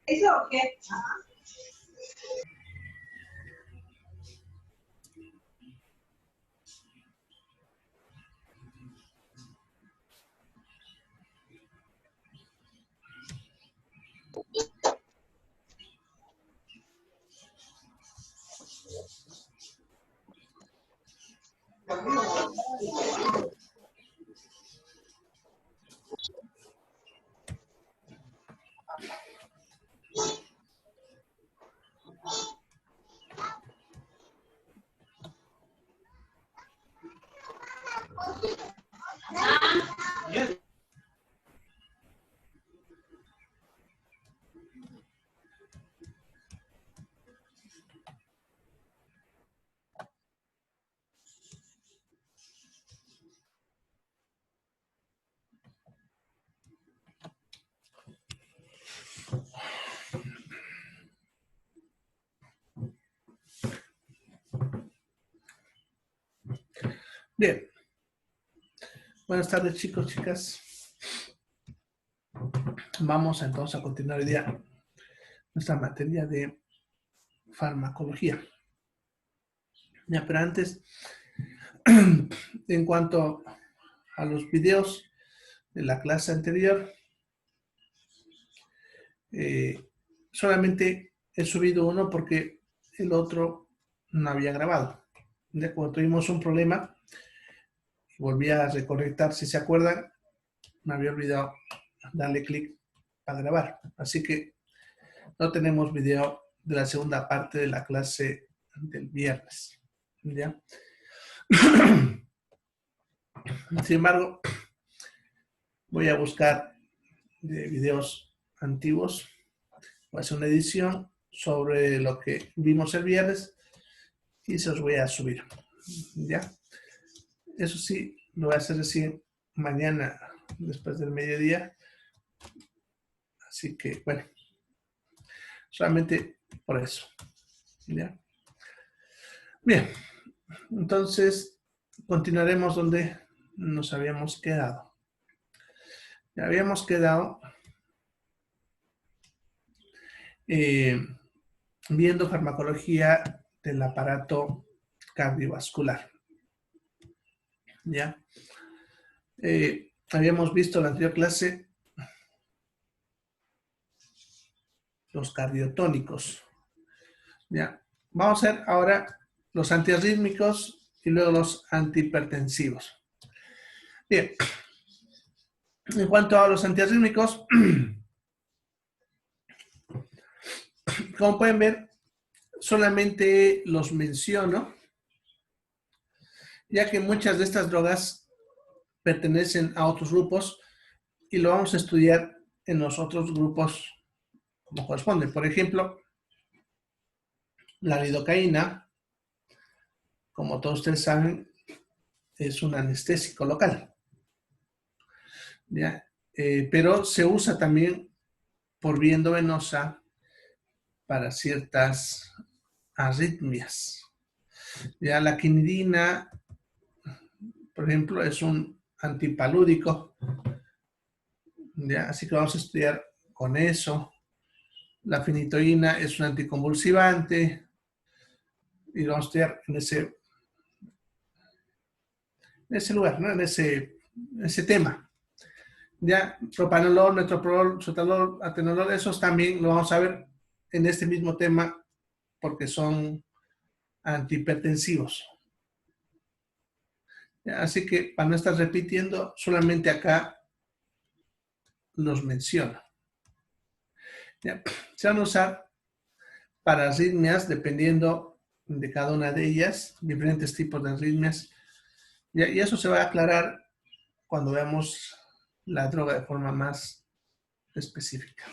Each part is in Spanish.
¿Eso o qué? Bien. Buenas tardes, chicos, chicas. Vamos entonces a continuar hoy día nuestra materia de farmacología. Ya, pero antes, en cuanto a los videos de la clase anterior, solamente he subido uno porque el otro no había grabado. Ya, cuando tuvimos un problema, volví a reconectar, si se acuerdan, me había olvidado darle clic para grabar. Así que no tenemos video de la segunda parte de la clase del viernes. ¿Ya? Sin embargo, voy a buscar videos antiguos. Voy a hacer una edición sobre lo que vimos el viernes y se los voy a subir. ¿Ya? Eso sí, lo voy a hacer recién mañana, después del mediodía. Así que, bueno, solamente por eso. ¿Ya? Bien, entonces continuaremos donde nos habíamos quedado. Ya habíamos quedado viendo farmacología del aparato cardiovascular. ¿Ya? Habíamos visto en la anterior clase los cardiotónicos. ¿Ya? Vamos a ver ahora los antiarrítmicos y luego los antihipertensivos. Bien, en cuanto a los antiarrítmicos, como pueden ver, solamente los menciono, ya que muchas de estas drogas pertenecen a otros grupos y lo vamos a estudiar en los otros grupos como corresponde. Por ejemplo, la lidocaína, como todos ustedes saben, es un anestésico local. ¿Ya? Pero se usa también por vía endovenosa para ciertas arritmias. Ya la quinidina, por ejemplo, es un antipalúdico. ¿Ya? Así que vamos a estudiar con eso. La fenitoína es un anticonvulsivante y vamos a estudiar en ese lugar, ¿no? En ese tema. Ya, propanolol, metoprolol, sotalol, atenolol, esos también lo vamos a ver en este mismo tema porque son antihipertensivos. Ya, así que para no estar repitiendo, solamente acá los menciono. Ya, se van a usar para arritmias dependiendo de cada una de ellas, diferentes tipos de arritmias. Ya, y eso se va a aclarar cuando veamos la droga de forma más específica.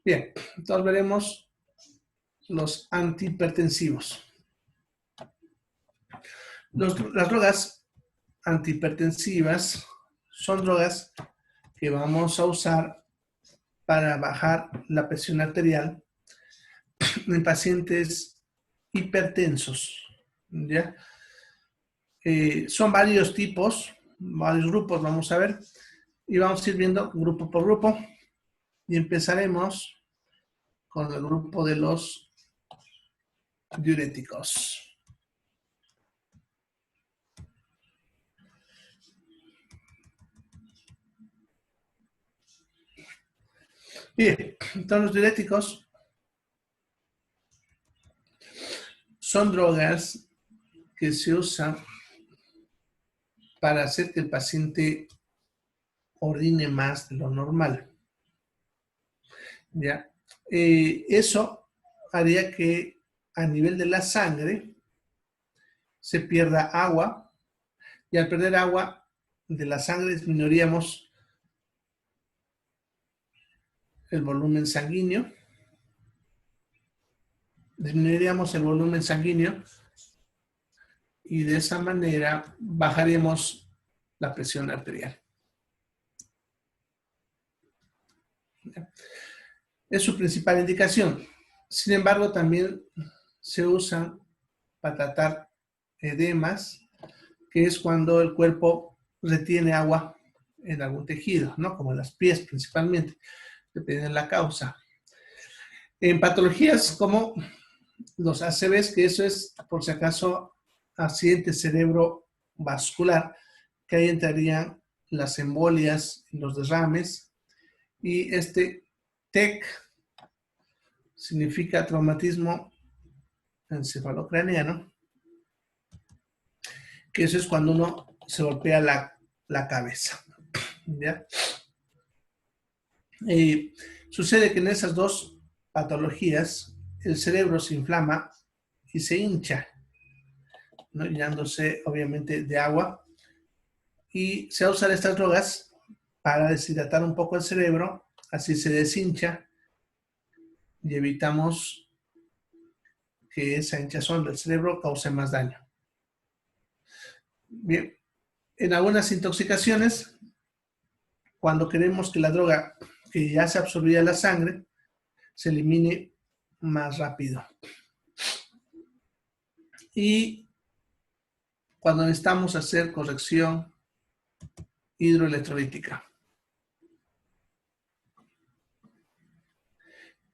Bien, entonces veremos los antihipertensivos. Las drogas antihipertensivas son drogas que vamos a usar para bajar la presión arterial en pacientes hipertensos. ¿Ya? Son varios tipos, varios grupos, vamos a ver, y vamos a ir viendo grupo por grupo. Y empezaremos con el grupo de los diuréticos. Bien, entonces los diuréticos son drogas que se usan para hacer que el paciente orine más de lo normal. ¿Ya? Eso haría que a nivel de la sangre se pierda agua, y al perder agua de la sangre disminuiríamos el volumen sanguíneo, y de esa manera bajaremos la presión arterial. Es su principal indicación. Sin embargo, también se usan para tratar edemas, que es cuando el cuerpo retiene agua en algún tejido, ¿no? Como en las pies principalmente, dependiendo de la causa. En patologías como los ACVs, que eso es, por si acaso, accidente cerebrovascular, que ahí entrarían las embolias, los derrames, y este TEC significa traumatismo encefalocraneano, que eso es cuando uno se golpea la cabeza. ¿Ya? Sucede que en esas dos patologías el cerebro se inflama y se hincha, ¿no? Llenándose obviamente de agua, y se usan estas drogas para deshidratar un poco el cerebro, así se deshincha y evitamos que esa hinchazón del cerebro cause más daño. Bien, en algunas intoxicaciones, cuando queremos que la droga que ya se absorbía en la sangre se elimine más rápido. Y cuando necesitamos hacer corrección hidroelectrolítica,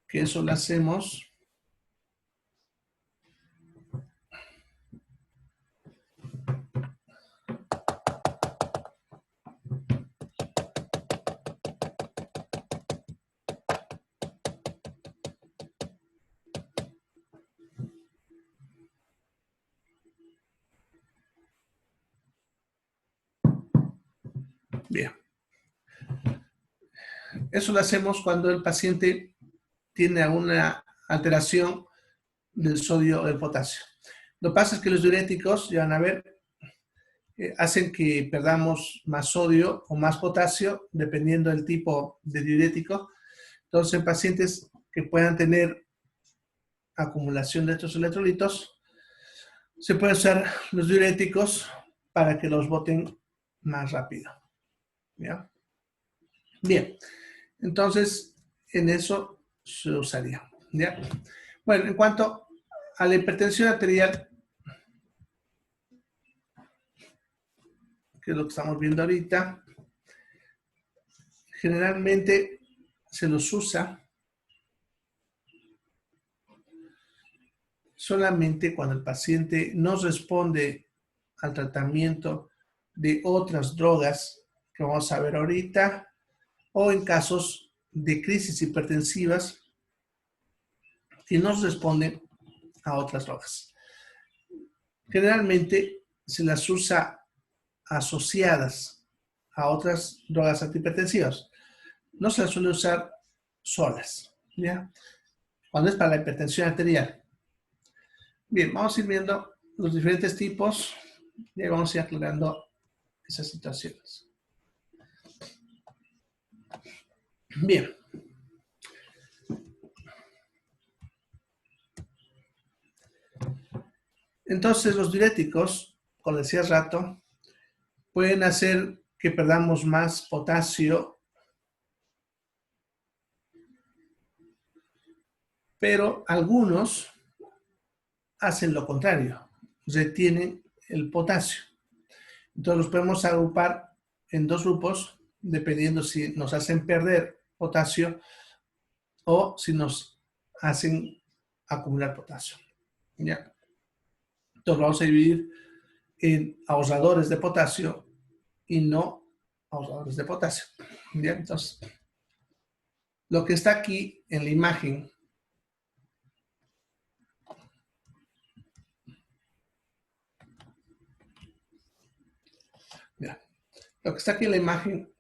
que eso lo hacemos bien. Eso lo hacemos cuando el paciente tiene alguna alteración del sodio o del potasio. Lo que pasa es que los diuréticos, ya van a ver, hacen que perdamos más sodio o más potasio, dependiendo del tipo de diurético. Entonces, en pacientes que puedan tener acumulación de estos electrolitos, se pueden usar los diuréticos para que los boten más rápido. ¿Ya? Bien, entonces en eso se usaría. ¿Ya? Bueno, en cuanto a la hipertensión arterial, que es lo que estamos viendo ahorita, generalmente se los usa solamente cuando el paciente no responde al tratamiento de otras drogas que vamos a ver ahorita, o en casos de crisis hipertensivas que no responden a otras drogas. Generalmente se las usa asociadas a otras drogas antihipertensivas. No se las suele usar solas, ¿ya? Cuando es para la hipertensión arterial. Bien, vamos a ir viendo los diferentes tipos y vamos a ir aclarando esas situaciones. Bien. Entonces, los diuréticos, como decía hace rato, pueden hacer que perdamos más potasio, pero algunos hacen lo contrario, retienen el potasio. Entonces los podemos agrupar en dos grupos, dependiendo si nos hacen perder potasio o si nos hacen acumular potasio. ¿Ya? Entonces vamos a dividir en ahorradores de potasio y no ahorradores de potasio. ¿Ya? Entonces, lo que está aquí en la imagen mira, lo que está aquí en la imagen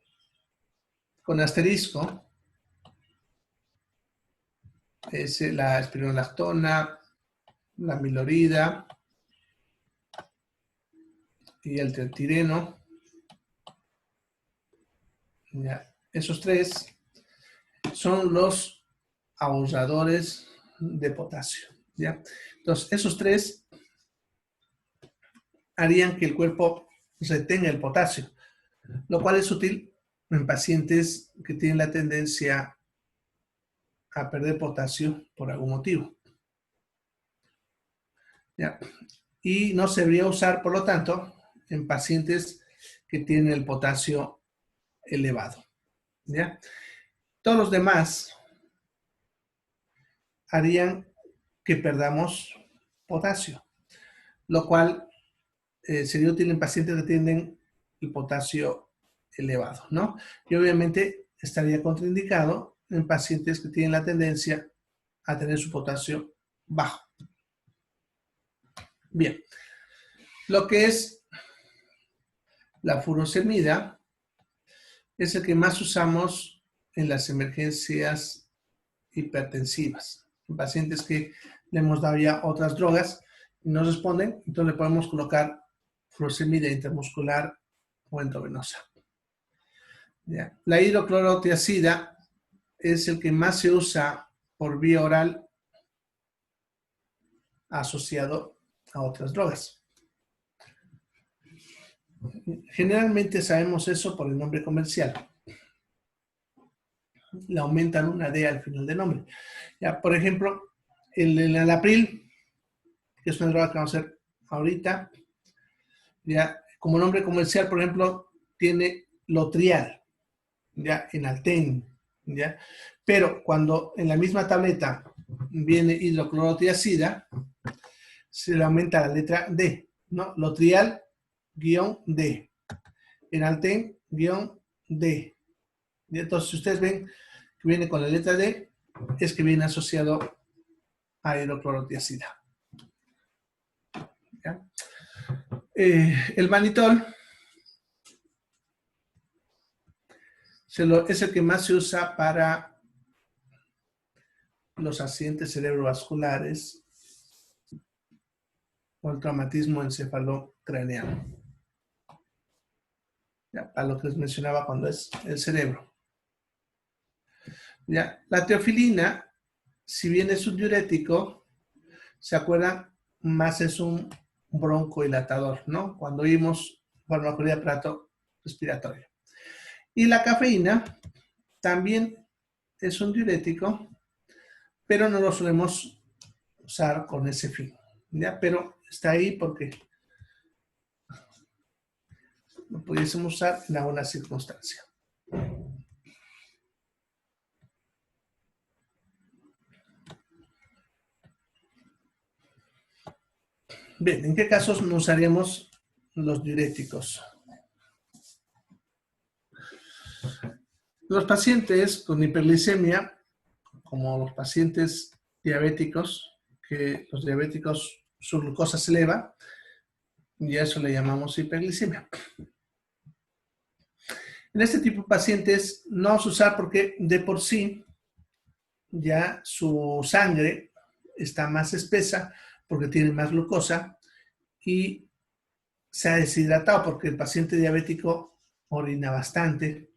con asterisco es la espironolactona, la amilorida y el trietileno. ¿Ya? Esos tres son los ahorradores de potasio. ¿Ya? Entonces, esos tres harían que el cuerpo retenga el potasio, lo cual es útil en pacientes que tienen la tendencia a perder potasio por algún motivo. ¿Ya? Y no se debería usar, por lo tanto, en pacientes que tienen el potasio elevado. ¿Ya? Todos los demás harían que perdamos potasio, lo cual sería útil en pacientes que tienen el potasio elevado, ¿no? Y obviamente estaría contraindicado en pacientes que tienen la tendencia a tener su potasio bajo. Bien, lo que es la furosemida es el que más usamos en las emergencias hipertensivas. En pacientes que le hemos dado ya otras drogas y no responden, entonces le podemos colocar furosemida intramuscular o endovenosa. ¿Ya? La hidroclorotiazida es el que más se usa por vía oral asociado a otras drogas. Generalmente sabemos eso por el nombre comercial. Le aumentan una D al final del nombre. Ya, por ejemplo, el enalapril, que es una droga que vamos a hacer ahorita, ya, como nombre comercial, por ejemplo, tiene Lotrial, ya, Enalten, ya, pero cuando en la misma tableta viene hidroclorotiazida, se le aumenta la letra D, ¿no? Lotrial-D, Enalten-D. Entonces, si ustedes ven que viene con la letra D, es que viene asociado a hidroclorotiazida. ¿Ya? El mannitol es el que más se usa para los accidentes cerebrovasculares o el traumatismo encefalocraneano. ¿Ya? Para lo que les mencionaba cuando es el cerebro. ¿Ya? La teofilina, si bien es un diurético, ¿se acuerdan? Más es un broncodilatador, ¿no? Cuando vimos farmacología de aparato respiratorio. Y la cafeína también es un diurético, pero no lo solemos usar con ese fin, ¿ya? Pero está ahí porque lo pudiésemos usar en alguna circunstancia. Bien, ¿en qué casos no usaríamos los diuréticos? Los pacientes con hiperglicemia, como los pacientes diabéticos, que los diabéticos su glucosa se eleva, y a eso le llamamos hiperglicemia. En este tipo de pacientes no vamos a usar porque de por sí ya su sangre está más espesa porque tiene más glucosa y se ha deshidratado porque el paciente diabético orina bastante,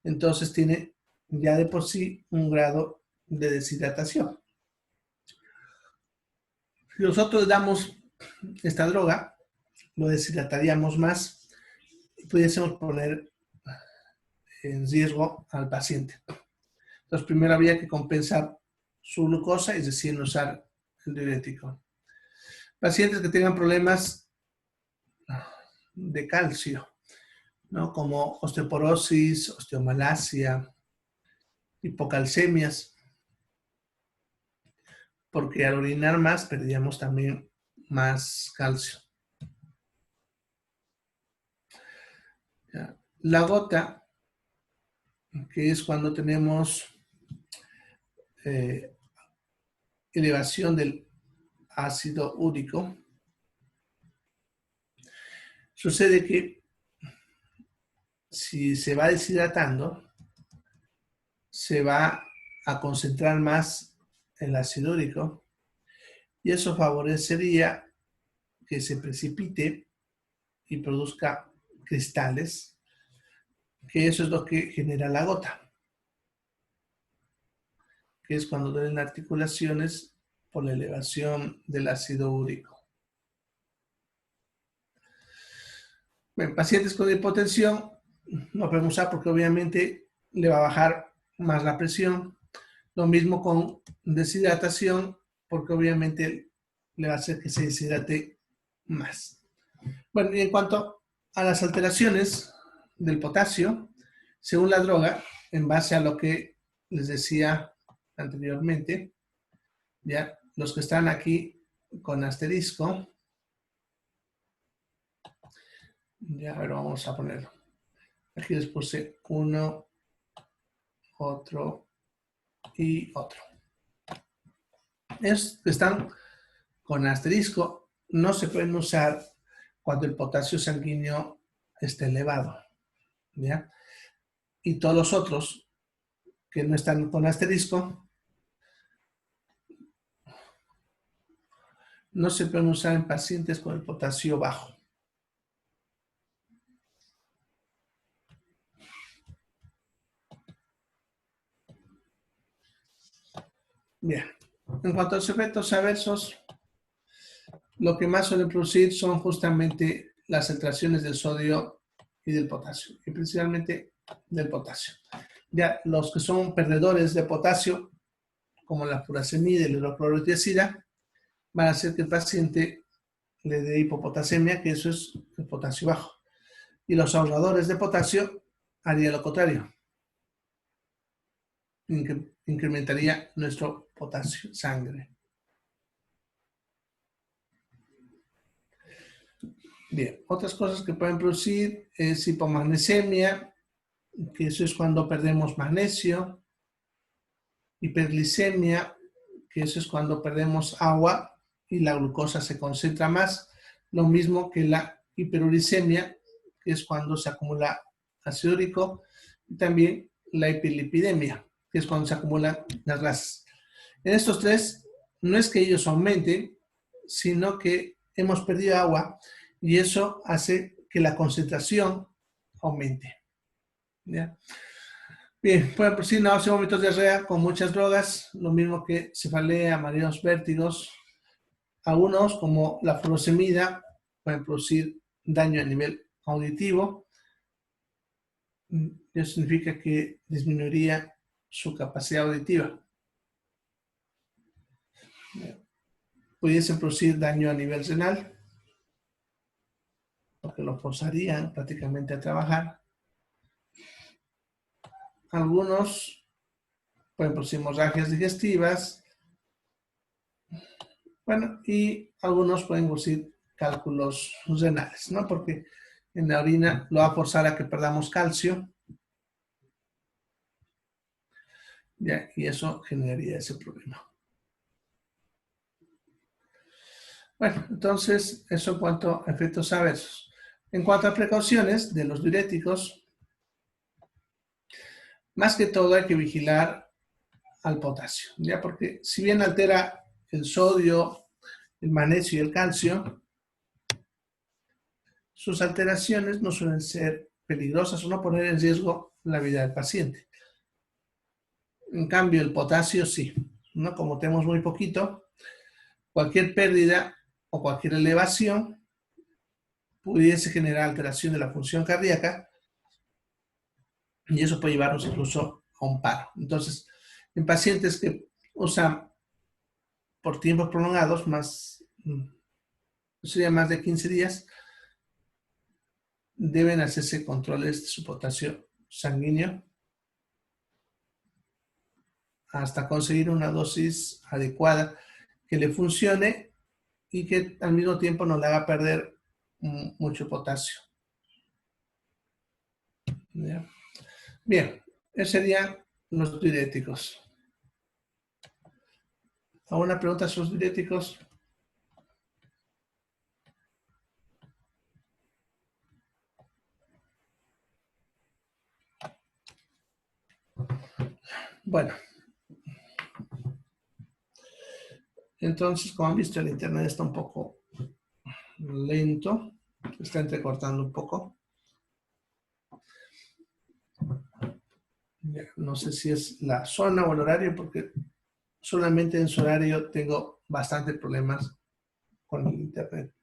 entonces tiene ya de por sí un grado de deshidratación. Si nosotros damos esta droga, lo deshidrataríamos más y pudiésemos poner en riesgo al paciente. Entonces, primero habría que compensar su glucosa, es decir, no usar el diurético. Pacientes que tengan problemas de calcio, ¿no? Como osteoporosis, osteomalacia, hipocalcemias, porque al orinar más perdíamos también más calcio. La gota, que es cuando tenemos elevación del ácido úrico, sucede que si se va deshidratando, se va a concentrar más el ácido úrico y eso favorecería que se precipite y produzca cristales, que eso es lo que genera la gota, que es cuando duelen articulaciones por la elevación del ácido úrico. En pacientes con hipotensión no podemos usar porque obviamente le va a bajar más la presión. Lo mismo con deshidratación, porque obviamente le va a hacer que se deshidrate más. Bueno, y en cuanto a las alteraciones del potasio, según la droga, en base a lo que les decía anteriormente, ya los que están aquí con asterisco, ya a ver, vamos a ponerlo. Aquí les puse uno, otro y otro. Estos que están con asterisco no se pueden usar cuando el potasio sanguíneo esté elevado, ¿ya? Y todos los otros que no están con asterisco no se pueden usar en pacientes con el potasio bajo. Bien, en cuanto a los efectos adversos, lo que más suelen producir son justamente las alteraciones del sodio y del potasio, y principalmente del potasio. Ya los que son perdedores de potasio, como la furosemida y la hidroclorotiazida, van a hacer que el paciente le dé hipopotasemia, que eso es el potasio bajo. Y los ahorradores de potasio harían lo contrario. Incrementaría nuestro potasio sangre. Bien, otras cosas que pueden producir es hipomagnesemia, que eso es cuando perdemos magnesio, hiperglicemia, que eso es cuando perdemos agua y la glucosa se concentra más, lo mismo que la hiperuricemia, que es cuando se acumula ácido úrico, y también la hiperlipidemia, que es cuando se acumulan las grasas. En estos tres, no es que ellos aumenten, sino que hemos perdido agua y eso hace que la concentración aumente. ¿Ya? Bien, pueden producir náuseas, vómitos, diarrea con muchas drogas, lo mismo que cefalea, mareos, vértigos. Algunos, como la furosemida, pueden producir daño a nivel auditivo. Eso significa que disminuiría su capacidad auditiva. Pudiesen producir daño a nivel renal, porque lo forzarían prácticamente a trabajar. Algunos pueden producir hemorragias digestivas. Bueno, y algunos pueden producir cálculos renales, ¿no? Porque en la orina lo va a forzar a que perdamos calcio. ¿Ya? Y eso generaría ese problema. Bueno, entonces, eso en cuanto a efectos adversos. En cuanto a precauciones de los diuréticos, más que todo hay que vigilar al potasio, ¿ya? Porque si bien altera el sodio, el magnesio y el calcio, sus alteraciones no suelen ser peligrosas o no poner en riesgo la vida del paciente. En cambio, el potasio sí, ¿no? Como tenemos muy poquito, cualquier pérdida o cualquier elevación pudiese generar alteración de la función cardíaca y eso puede llevarnos incluso a un paro. Entonces, en pacientes que usan por tiempos prolongados, sería más de 15 días, deben hacerse controles de su potasio sanguíneo hasta conseguir una dosis adecuada que le funcione y que al mismo tiempo no le haga perder mucho potasio. ¿Ya? Bien, esos serían los diuréticos. ¿Alguna pregunta sobre los diuréticos? Bueno, entonces, como han visto, el internet está un poco lento, se está entrecortando un poco. Ya, no sé si es la zona o el horario, porque solamente en su horario tengo bastantes problemas con el internet.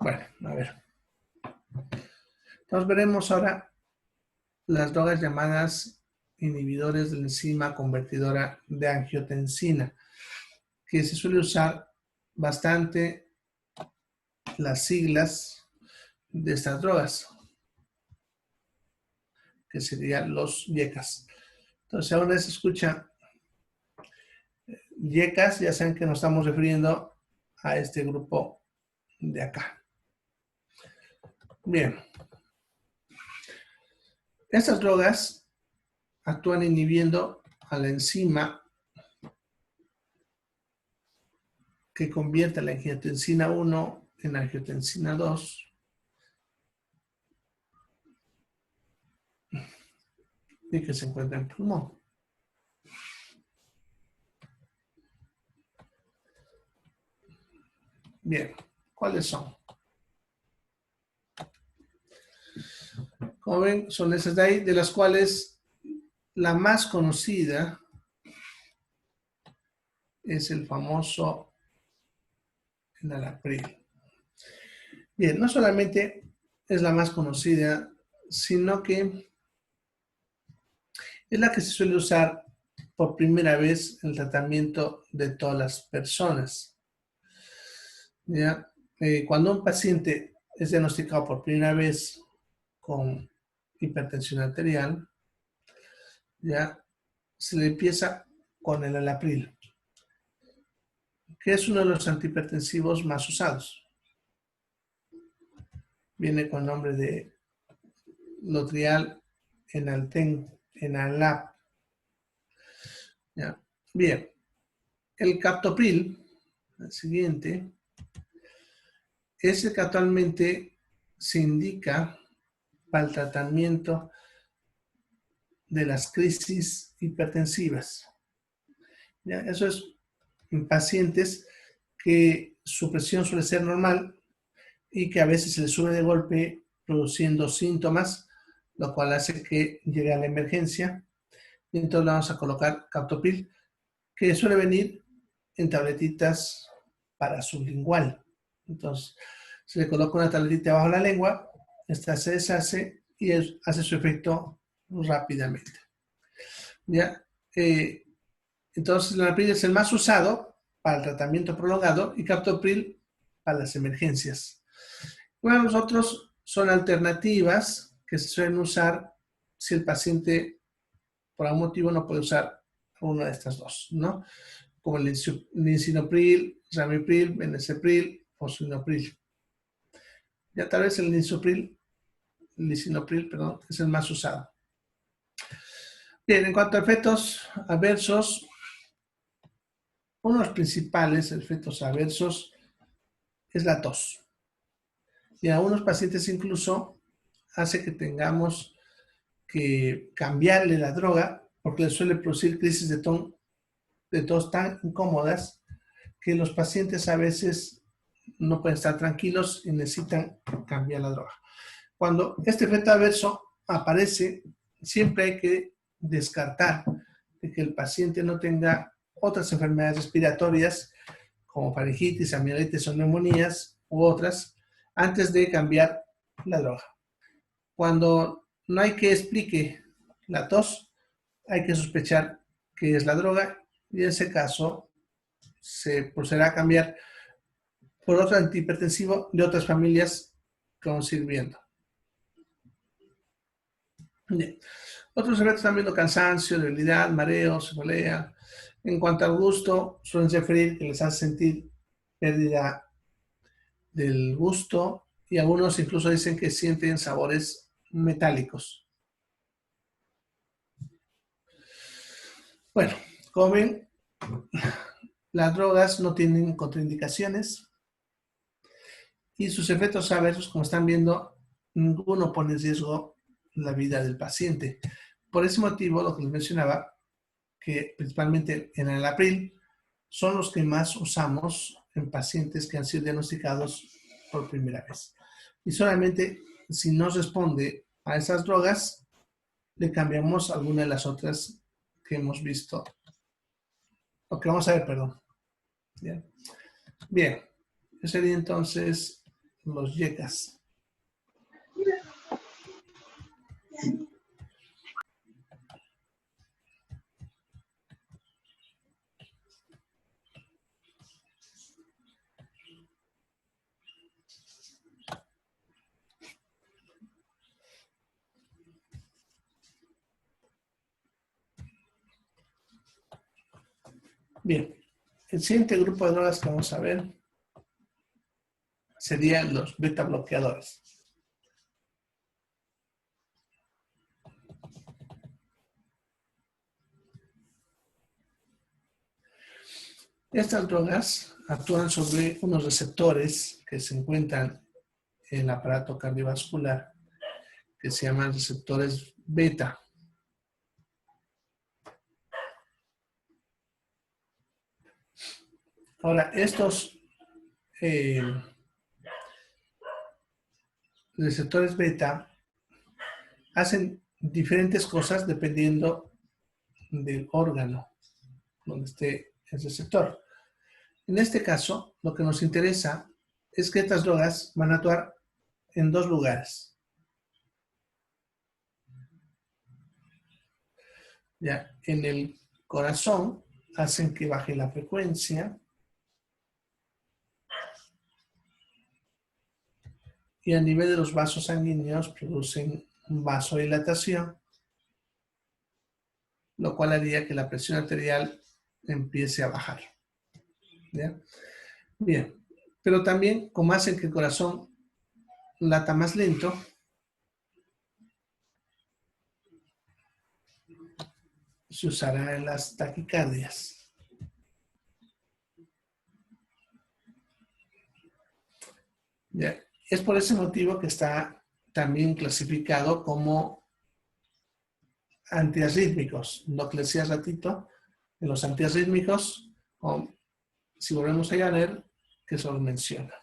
Bueno, a ver. Entonces veremos ahora las drogas llamadas inhibidores de la enzima convertidora de angiotensina, que se suele usar bastante las siglas de estas drogas, que serían los YECAS. Entonces, ahora se escucha YECAS, ya saben que nos estamos refiriendo a este grupo de acá. Bien. Estas drogas actúan inhibiendo a la enzima que convierte la angiotensina 1 en angiotensina 2 y que se encuentra en el pulmón. Bien, ¿cuáles son? Como ven, son esas de ahí, de las cuales la más conocida es el famoso enalapril. Bien, no solamente es la más conocida, sino que es la que se suele usar por primera vez en el tratamiento de todas las personas. ¿Ya? Cuando un paciente es diagnosticado por primera vez con hipertensión arterial, ya se le empieza con el enalapril, que es uno de los antihipertensivos más usados. Viene con el nombre de Lotrial Enalap. ¿Ya? Bien, el captopril, el siguiente, es el que actualmente se indica para el tratamiento de las crisis hipertensivas. ¿Ya? Eso es en pacientes que su presión suele ser normal y que a veces se les sube de golpe produciendo síntomas, lo cual hace que llegue a la emergencia. Y entonces le vamos a colocar captopril, que suele venir en tabletitas para sublingual. Entonces, se le coloca una tabletita bajo la lengua, esta se deshace y hace su efecto rápidamente. ¿Ya? Entonces, el enalapril es el más usado para el tratamiento prolongado y captopril para las emergencias. Bueno, los otros son alternativas que se suelen usar si el paciente por algún motivo no puede usar una de estas dos, ¿no? Como el lisinopril, ramipril, benesepril o fosfinopril. Ya tal vez el lisinopril, perdón, es el más usado. Bien, en cuanto a efectos adversos, uno de los principales efectos adversos es la tos. Y a algunos pacientes incluso hace que tengamos que cambiarle la droga porque les suele producir crisis de tos tan incómodas que los pacientes a veces no pueden estar tranquilos y necesitan cambiar la droga. Cuando este efecto adverso aparece, siempre hay que descartar de que el paciente no tenga otras enfermedades respiratorias como faringitis, amigdalitis o neumonías u otras antes de cambiar la droga. Cuando no hay que explique la tos, hay que sospechar que es la droga y en ese caso se procederá a cambiar por otro antihipertensivo de otras familias que vamos a ir viendo. Bien. Otros efectos están viendo cansancio, debilidad, mareo, cefalea, En cuanto al gusto, suelen referir que les hace sentir pérdida del gusto y algunos incluso dicen que sienten sabores metálicos. Bueno, como ven, las drogas no tienen contraindicaciones y sus efectos adversos, como están viendo, ninguno pone en riesgo la vida del paciente. Por ese motivo, lo que les mencionaba, que principalmente en el Enalapril son los que más usamos en pacientes que han sido diagnosticados por primera vez. Y solamente si no responde a esas drogas, le cambiamos alguna de las otras que hemos visto. O que vamos a ver, perdón. Bien. Bien. Ese sería entonces los YECAS. Bien. El siguiente grupo de drogas que vamos a ver serían los beta bloqueadores. Estas drogas actúan sobre unos receptores que se encuentran en el aparato cardiovascular que se llaman receptores beta. Ahora, estos receptores beta hacen diferentes cosas dependiendo del órgano donde esté el receptor. En este caso, lo que nos interesa es que estas drogas van a actuar en dos lugares. Ya, en el corazón hacen que baje la frecuencia y a nivel de los vasos sanguíneos producen vasodilatación, lo cual haría que la presión arterial empiece a bajar. ¿Ya? Bien, pero también como hacen que el corazón lata más lento, se usará en las taquicardias. ¿Ya? Es por ese motivo que está también clasificado como antiarrítmicos. Lo que les decía hace ratito, en los antiarrítmicos, si volvemos a ver, que se los menciona.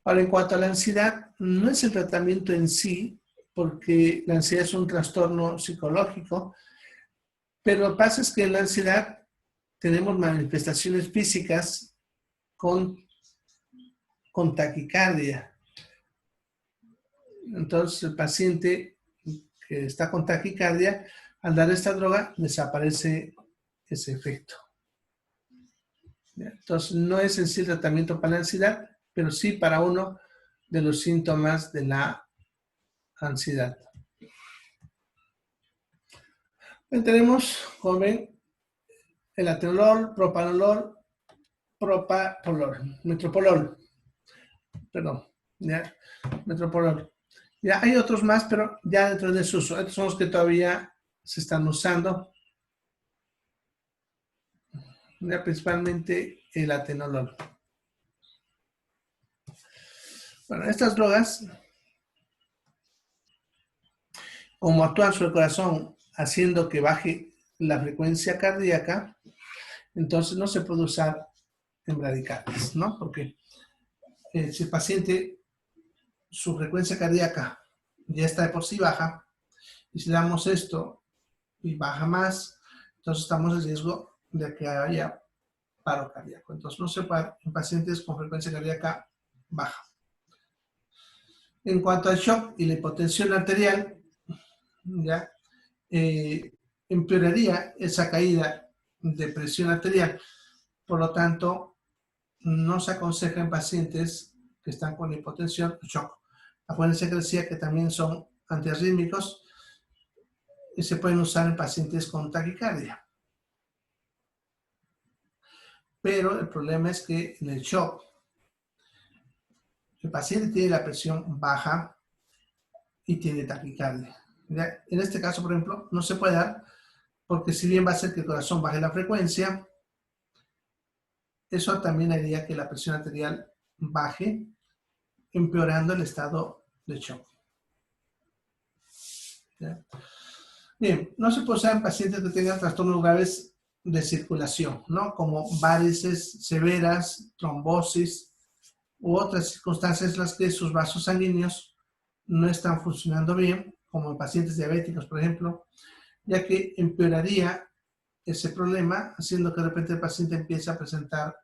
Ahora, en cuanto a la ansiedad, no es el tratamiento en sí, porque la ansiedad es un trastorno psicológico, pero lo que pasa es que en la ansiedad tenemos manifestaciones físicas con taquicardia. Entonces, el paciente que está con taquicardia, al dar esta droga, desaparece ese efecto. Entonces, no es en sí el tratamiento para la ansiedad, pero sí para uno de los síntomas de la ansiedad. Tenemos, como ven, el atenolol, propanolol, metropolol. Perdón, ¿ya? Metropolol. Ya hay otros más, pero ya dentro de desuso. Estos son los que todavía se están usando. Ya, principalmente el atenolol. Bueno, estas drogas, como actúan sobre el corazón, haciendo que baje la frecuencia cardíaca, entonces no se puede usar en bradicardias, ¿no? Porque si el paciente, su frecuencia cardíaca ya está de por sí baja, y si damos esto y baja más, entonces estamos en riesgo de que haya paro cardíaco. Entonces no se puede en pacientes con frecuencia cardíaca baja. En cuanto al shock y la hipotensión arterial, ya empeoraría esa caída de presión arterial. Por lo tanto, no se aconseja en pacientes que están con hipotensión shock. Acuérdense que decía que también son antiarrítmicos y se pueden usar en pacientes con taquicardia. pero el problema es que en el shock, el paciente tiene la presión baja y tiene taquicardia. ¿Ya? En este caso, por ejemplo, no se puede dar porque si bien va a hacer que el corazón baje la frecuencia, eso también haría que la presión arterial baje, empeorando el estado de shock. ¿Ya? Bien, no se puede usar en pacientes que tengan trastornos graves de circulación, ¿no? Como varices severas, trombosis u otras circunstancias en las que sus vasos sanguíneos no están funcionando bien, como en pacientes diabéticos, por ejemplo, ya que empeoraría ese problema, haciendo que de repente el paciente empiece a presentar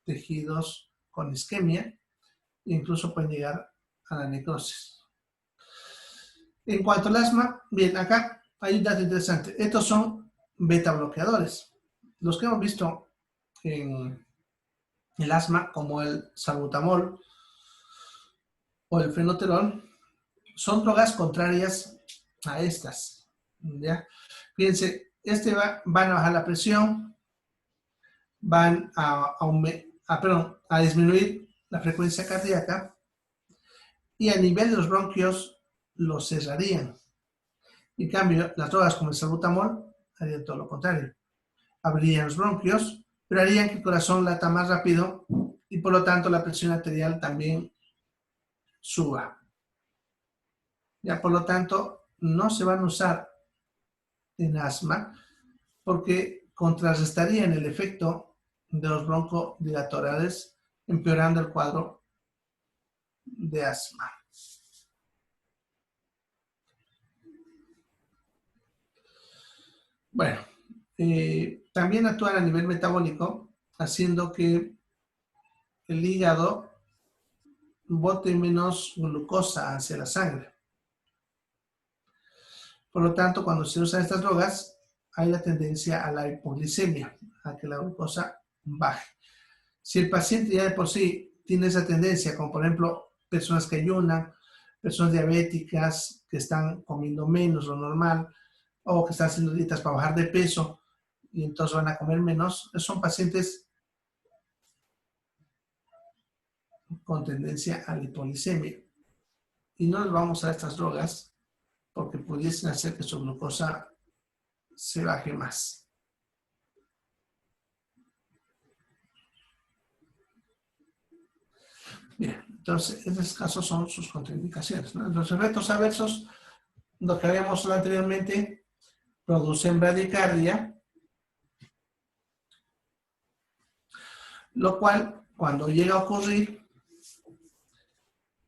tejidos con isquemia e incluso pueden llegar a la necrosis. En cuanto al asma, bien, acá hay un dato interesante. Estos son beta bloqueadores. Los que hemos visto en el asma, como el salbutamol o el fenoterol, son drogas contrarias a estas. ¿Ya? Fíjense, van a bajar la presión, van a disminuir la frecuencia cardíaca y a nivel de los bronquios los cerrarían. En cambio, las drogas como el salbutamol harían todo lo contrario. Abrirían los bronquios, pero harían que el corazón lata más rápido y por lo tanto la presión arterial también suba. Ya, por lo tanto, no se van a usar en asma porque contrarrestarían el efecto de los broncodilatadores, empeorando el cuadro de asma. Bueno, también actúan a nivel metabólico, haciendo que el hígado bote menos glucosa hacia la sangre. Por lo tanto, cuando se usan estas drogas, hay la tendencia a la hipoglicemia, a que la glucosa baje. Si el paciente ya de por sí tiene esa tendencia, como por ejemplo personas que ayunan, personas diabéticas que están comiendo menos lo normal, o que están haciendo dietas para bajar de peso, y entonces van a comer menos, son pacientes con tendencia a la hipoglicemia. Y no les vamos a dar estas drogas porque pudiesen hacer que su glucosa se baje más. Bien, entonces en estos casos son sus contraindicaciones, ¿no? Los efectos adversos, lo que habíamos hablado anteriormente, producen bradicardia, lo cual, cuando llega a ocurrir,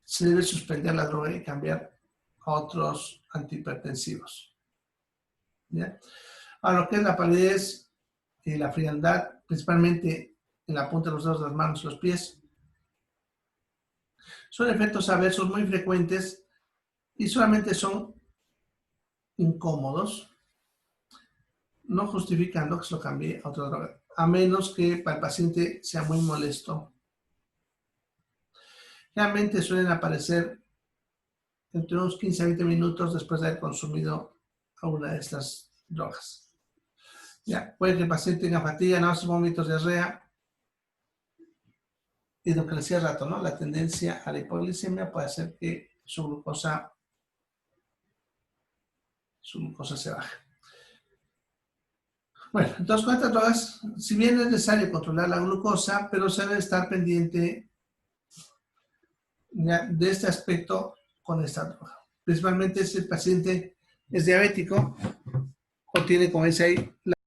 se debe suspender la droga y cambiar a otros antihipertensivos. ¿Ya? A lo que es la palidez y la frialdad, principalmente en la punta de los dedos de las manos y los pies, son efectos adversos muy frecuentes y solamente son incómodos, no justificando que se lo cambie a otra droga, a menos que para el paciente sea muy molesto. Realmente suelen aparecer entre unos 15 a 20 minutos después de haber consumido alguna de estas drogas. Ya, puede que el paciente tenga fatiga, náuseas, vómitos, diarrea. Y lo que le decía hace rato, ¿no? La tendencia a la hipoglicemia puede hacer que su glucosa se baje. Bueno, entonces con estas drogas, si bien es necesario controlar la glucosa, pero se debe estar pendiente de este aspecto con esta droga. Principalmente si el paciente es diabético o tiene, como dice ahí,